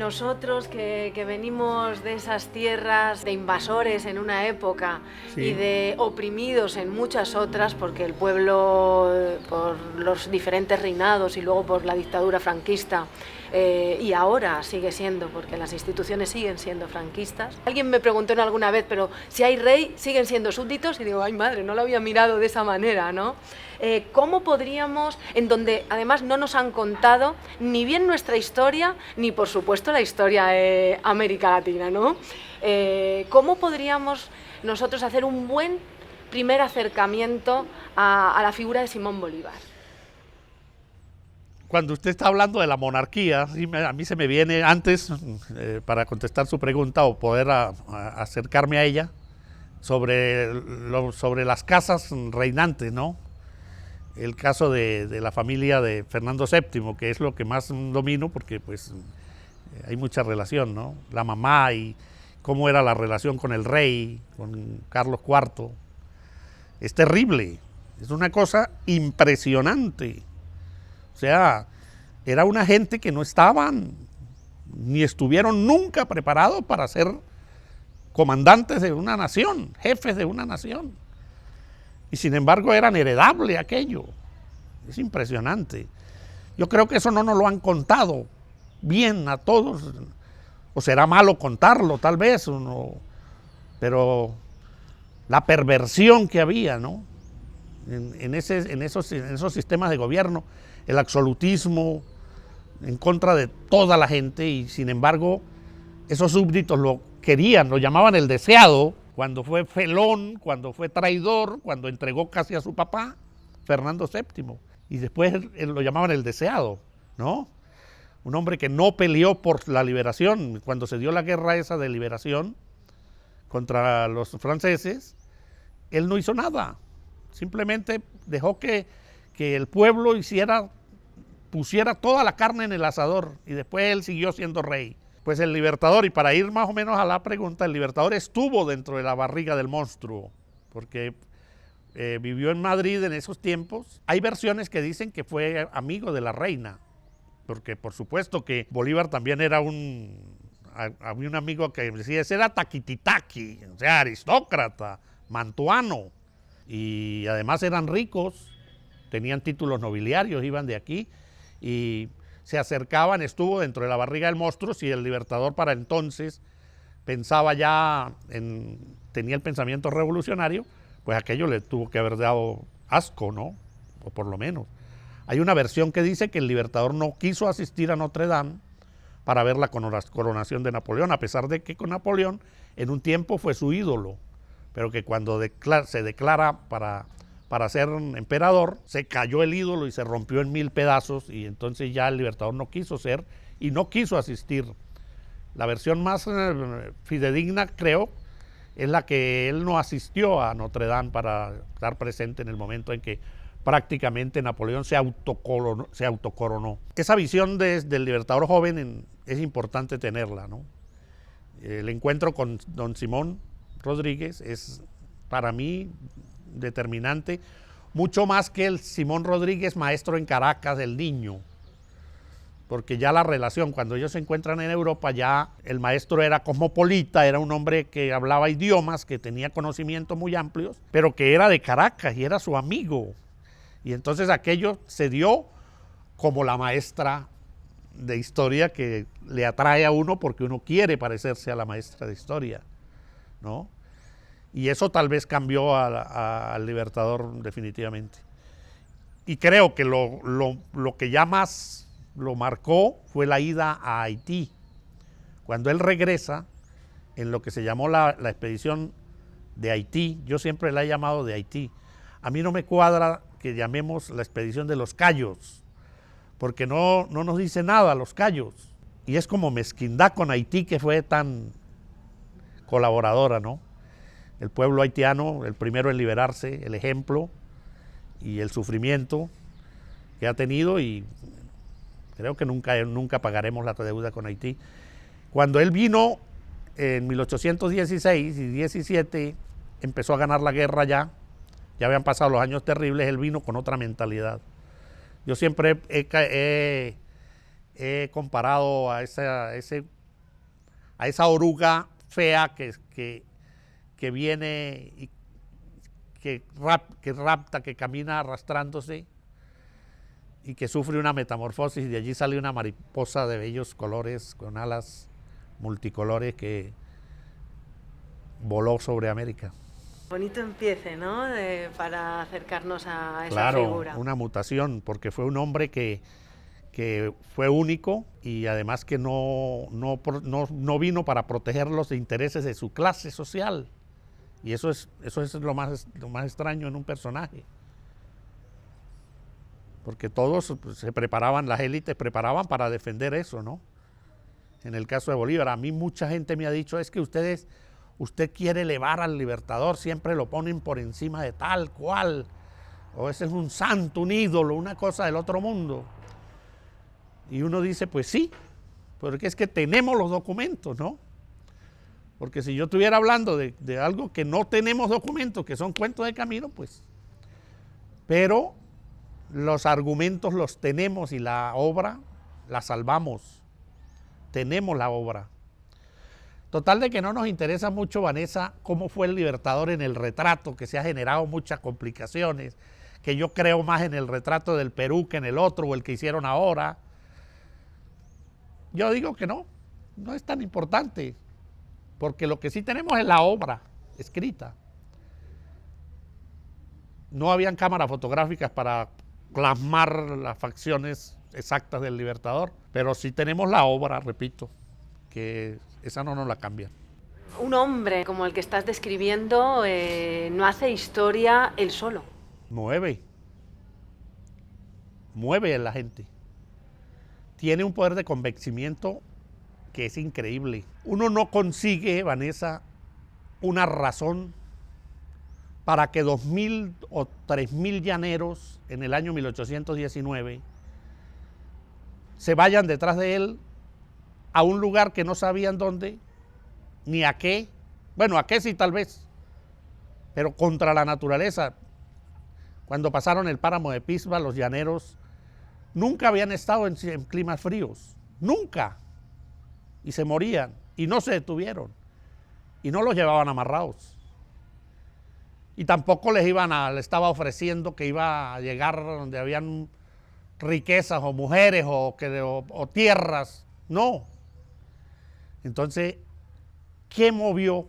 Nosotros que venimos de esas tierras de invasores en una época y de oprimidos en muchas otras, porque el pueblo, por los diferentes reinados y luego por la dictadura franquista, y ahora sigue siendo, porque las instituciones siguen siendo franquistas. Alguien me preguntó alguna vez, pero si hay rey, ¿siguen siendo súbditos? Y digo, ay madre, no lo había mirado de esa manera, ¿no? ¿Cómo podríamos, en donde además no nos han contado ni bien nuestra historia, ni por supuesto la historia de América Latina, ¿no? ¿Cómo podríamos nosotros hacer un buen primer acercamiento a la figura de Simón Bolívar? Cuando usted está hablando de la monarquía, a mí se me viene antes, para contestar su pregunta o poder acercarme a ella, sobre las casas reinantes, ¿no? El caso de la familia de Fernando VII, que es lo que más domino, porque pues hay mucha relación, ¿no? La mamá y cómo era la relación con el rey, con Carlos IV. Es terrible, es una cosa impresionante. O sea, era una gente que no estaban, ni estuvieron nunca preparados para ser comandantes de una nación, jefes de una nación. Y sin embargo eran heredable aquello. Es impresionante. Yo creo que eso no nos lo han contado bien a todos. O será malo contarlo, tal vez. Pero la perversión que había, ¿no? En esos sistemas de gobierno, el absolutismo en contra de toda la gente, y sin embargo esos súbditos lo querían, lo llamaban el deseado, cuando fue felón, cuando fue traidor, cuando entregó casi a su papá, Fernando VII, y después lo llamaban el deseado, ¿no? Un hombre que no peleó por la liberación. Cuando se dio la guerra esa de liberación contra los franceses, él no hizo nada, simplemente dejó que el pueblo pusiera toda la carne en el asador, y después él siguió siendo rey. Pues el Libertador, y para ir más o menos a la pregunta, el Libertador estuvo dentro de la barriga del monstruo, porque vivió en Madrid en esos tiempos. Hay versiones que dicen que fue amigo de la reina, porque por supuesto que Bolívar también había un amigo que decía, ese era taquititaqui, o sea, aristócrata, mantuano, y además eran ricos, tenían títulos nobiliarios, iban de aquí, y se acercaban, estuvo dentro de la barriga del monstruo. Si el Libertador para entonces pensaba ya, tenía el pensamiento revolucionario, pues aquello le tuvo que haber dado asco, ¿no? O por lo menos. Hay una versión que dice que el Libertador no quiso asistir a Notre Dame para ver la coronación de Napoleón, a pesar de que con Napoleón en un tiempo fue su ídolo, pero que cuando se declara para ser emperador, se cayó el ídolo y se rompió en 1000 pedazos, y entonces ya el Libertador no quiso ser y no quiso asistir. La versión más fidedigna, creo, es la que él no asistió a Notre Dame para estar presente en el momento en que prácticamente Napoleón se autocoronó. Esa visión del Libertador joven es importante tenerla, ¿no? El encuentro con don Simón Rodríguez es para mí determinante, mucho más que el Simón Rodríguez maestro en Caracas del niño, porque ya la relación, cuando ellos se encuentran en Europa, ya el maestro era cosmopolita, era un hombre que hablaba idiomas, que tenía conocimientos muy amplios, pero que era de Caracas y era su amigo, y entonces aquello se dio como la maestra de historia que le atrae a uno porque uno quiere parecerse a la maestra de historia, ¿no? Y eso tal vez cambió al Libertador definitivamente. Y creo que lo que ya más lo marcó fue la ida a Haití. Cuando él regresa, en lo que se llamó la expedición de Haití, yo siempre la he llamado de Haití. A mí no me cuadra que llamemos la expedición de los Cayos, porque no nos dice nada los Cayos. Y es como mezquindad con Haití, que fue tan colaboradora, ¿no? El pueblo haitiano, el primero en liberarse, el ejemplo y el sufrimiento que ha tenido, y creo que nunca pagaremos la deuda con Haití. Cuando él vino en 1816 y 17, empezó a ganar la guerra ya habían pasado los años terribles, él vino con otra mentalidad. Yo siempre he he comparado a esa oruga fea que viene y que rapta, que camina arrastrándose y que sufre una metamorfosis, y de allí sale una mariposa de bellos colores con alas multicolores que voló sobre América. Bonito empiece, ¿no? Para acercarnos a esa figura. Claro, una mutación, porque fue un hombre que fue único y además que no vino para proteger los intereses de su clase social. Y eso es lo más extraño en un personaje. Porque todos se preparaban, las élites preparaban para defender eso, ¿no? En el caso de Bolívar, a mí mucha gente me ha dicho, es que usted quiere elevar al Libertador, siempre lo ponen por encima de tal cual, o ese es un santo, un ídolo, una cosa del otro mundo. Y uno dice, pues sí, porque es que tenemos los documentos, ¿no? Porque si yo estuviera hablando de algo que no tenemos documentos, que son cuentos de camino, pues. Pero los argumentos los tenemos y la obra la salvamos. Tenemos la obra. Total de que no nos interesa mucho, Vanessa, cómo fue el Libertador en el retrato, que se ha generado muchas complicaciones, que yo creo más en el retrato del Perú que en el otro, o el que hicieron ahora. Yo digo que no es tan importante, porque lo que sí tenemos es la obra escrita. No habían cámaras fotográficas para plasmar las facciones exactas del Libertador, pero sí tenemos la obra, repito, que esa no nos la cambian. Un hombre como el que estás describiendo no hace historia él solo. Mueve a la gente. Tiene un poder de convencimiento que es increíble. Uno no consigue, Vanessa, una razón para que 2.000 o 3.000 llaneros en el año 1819 se vayan detrás de él a un lugar que no sabían dónde, ni a qué. Bueno, a qué sí tal vez, pero contra la naturaleza. Cuando pasaron el páramo de Pisba, los llaneros nunca habían estado en climas fríos, nunca. Y se morían, y no se detuvieron, y no los llevaban amarrados. Y tampoco les estaba ofreciendo que iba a llegar donde habían riquezas o mujeres o tierras, no. Entonces, ¿qué movió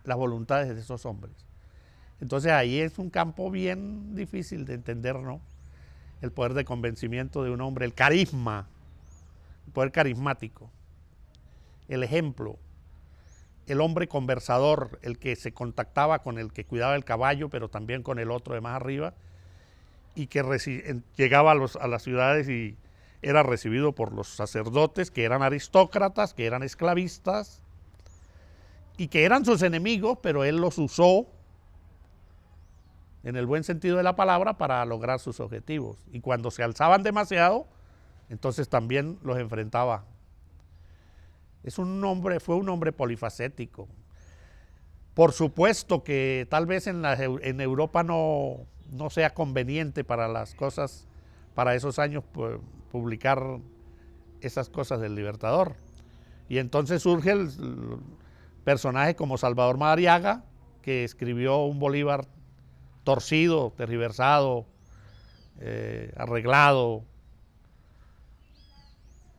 las voluntades de esos hombres? Entonces ahí es un campo bien difícil de entender, ¿no? El poder de convencimiento de un hombre, el carisma, el poder carismático, el ejemplo, el hombre conversador, el que se contactaba con el que cuidaba el caballo, pero también con el otro de más arriba, y que llegaba a las ciudades y era recibido por los sacerdotes, que eran aristócratas, que eran esclavistas, y que eran sus enemigos, pero él los usó en el buen sentido de la palabra para lograr sus objetivos. Y cuando se alzaban demasiado, entonces también los enfrentaba. Fue un hombre polifacético. Por supuesto que tal vez en Europa no sea conveniente para las cosas, para esos años, publicar esas cosas del Libertador. Y entonces surge el personaje como Salvador Madariaga, que escribió un Bolívar torcido, tergiversado, arreglado,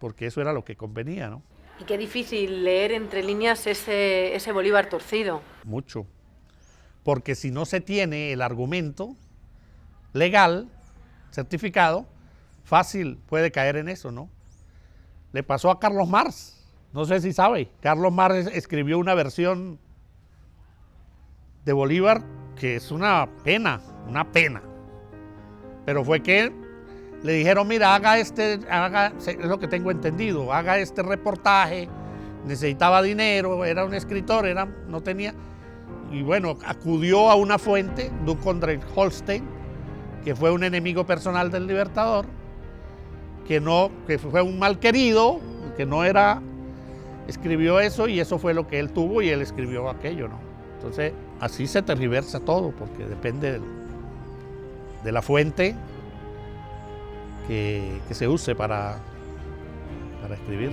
porque eso era lo que convenía, ¿no? Y qué difícil leer entre líneas ese Bolívar torcido. Mucho, porque si no se tiene el argumento legal, certificado, fácil puede caer en eso, ¿no? Le pasó a Carlos Marx, no sé si sabe, Carlos Marx escribió una versión de Bolívar que es una pena, pero fue que le dijeron, mira, es lo que tengo entendido, haga este reportaje, necesitaba dinero, era un escritor, no tenía, y bueno, acudió a una fuente, Duque de Holstein, que fue un enemigo personal del Libertador, que fue un mal querido, que no era, escribió eso y eso fue lo que él tuvo y él escribió aquello, ¿no? Entonces, así se tergiversa todo, porque depende de la fuente que se use para escribir.